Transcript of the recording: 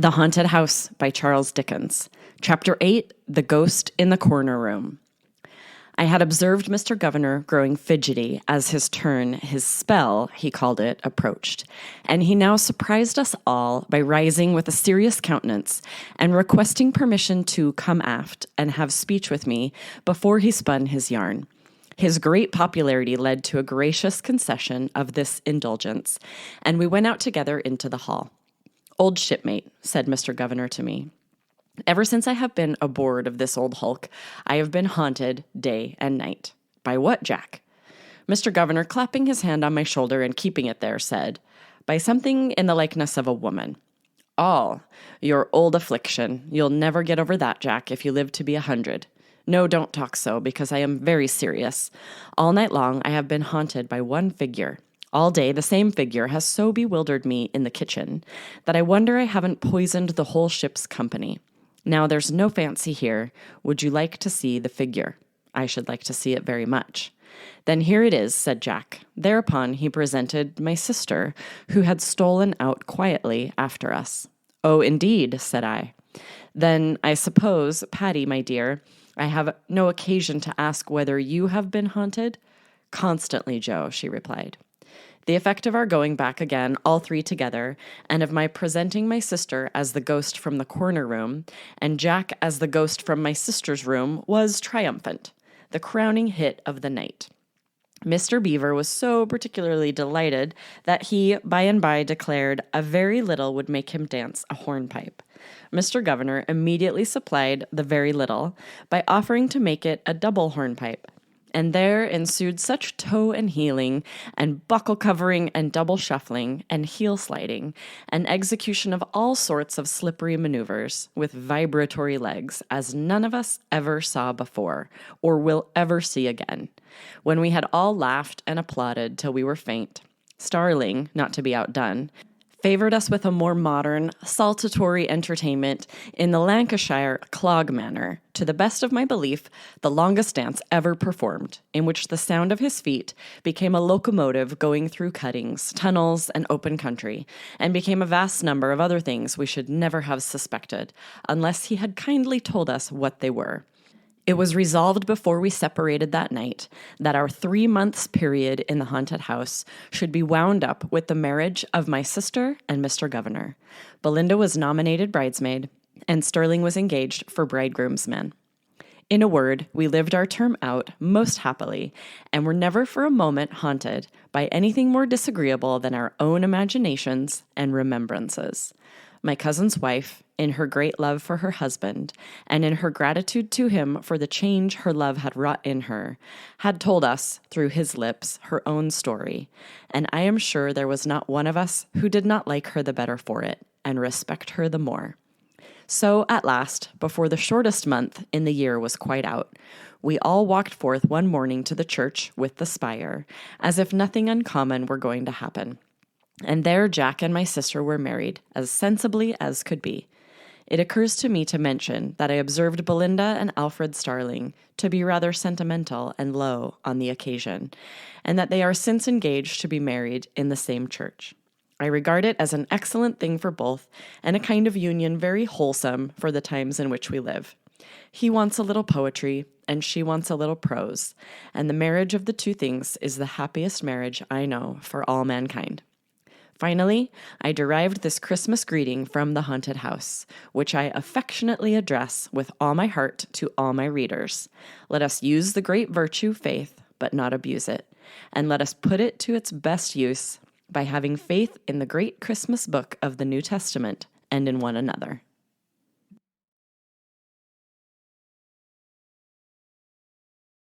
The Haunted House by Charles Dickens. Chapter 8, The Ghost in the Corner Room. I had observed Mr. Governor growing fidgety as his turn, his spell, he called it, approached, and he now surprised us all by rising with a serious countenance and requesting permission to come aft and have speech with me before he spun his yarn. His great popularity led to a gracious concession of this indulgence, and we went out together into the hall. "Old shipmate," said Mr. Governor to me, "ever since I have been aboard of this old hulk, I have been haunted day and night." "By what, Jack?" Mr. Governor, clapping his hand on my shoulder and keeping it there, said, "By something in the likeness of a woman." "All, your old affliction. You'll never get over that, Jack, if you live to be 100. No, don't talk so, because I am very serious. All night long I have been haunted by one figure. All day the same figure has so bewildered me in the kitchen that I wonder I haven't poisoned the whole ship's company. Now there's no fancy here. Would you like to see the figure?" "I should like to see it very much." "Then here it is," said Jack. Thereupon he presented my sister, who had stolen out quietly after us. "Oh, indeed," said I. "Then I suppose, Patty, my dear, I have no occasion to ask whether you have been haunted?" "Constantly, Joe," she replied. The effect of our going back again, all three together, and of my presenting my sister as the ghost from the corner room, and Jack as the ghost from my sister's room, was triumphant, the crowning hit of the night. Mr. Beaver was so particularly delighted that he by and by declared a very little would make him dance a hornpipe. Mr. Governor immediately supplied the very little by offering to make it a double hornpipe, and there ensued such toe and heeling, and buckle covering, and double shuffling, and heel sliding, and execution of all sorts of slippery maneuvers, with vibratory legs, as none of us ever saw before, or will ever see again. When we had all laughed and applauded till we were faint, Starling, not to be outdone, favored us with a more modern, saltatory entertainment in the Lancashire clog manner, to the best of my belief, the longest dance ever performed, in which the sound of his feet became a locomotive going through cuttings, tunnels, and open country, and became a vast number of other things we should never have suspected, unless he had kindly told us what they were. It was resolved before we separated that night that our 3 months' period in the haunted house should be wound up with the marriage of my sister and Mr. Governor. Belinda was nominated bridesmaid, and Sterling was engaged for bridegroomsman. In a word, we lived our term out most happily, and were never for a moment haunted by anything more disagreeable than our own imaginations and remembrances. My cousin's wife, in her great love for her husband, and in her gratitude to him for the change her love had wrought in her, had told us, through his lips, her own story, and I am sure there was not one of us who did not like her the better for it, and respect her the more. So, at last, before the shortest month in the year was quite out, we all walked forth one morning to the church with the spire, as if nothing uncommon were going to happen. And there Jack and my sister were married, as sensibly as could be. It occurs to me to mention that I observed Belinda and Alfred Starling to be rather sentimental and low on the occasion, and that they are since engaged to be married in the same church. I regard it as an excellent thing for both, and a kind of union very wholesome for the times in which we live. He wants a little poetry, and she wants a little prose, and the marriage of the two things is the happiest marriage I know for all mankind. Finally, I derived this Christmas greeting from the haunted house, which I affectionately address with all my heart to all my readers. Let us use the great virtue, faith, but not abuse it, and let us put it to its best use by having faith in the great Christmas book of the New Testament and in one another.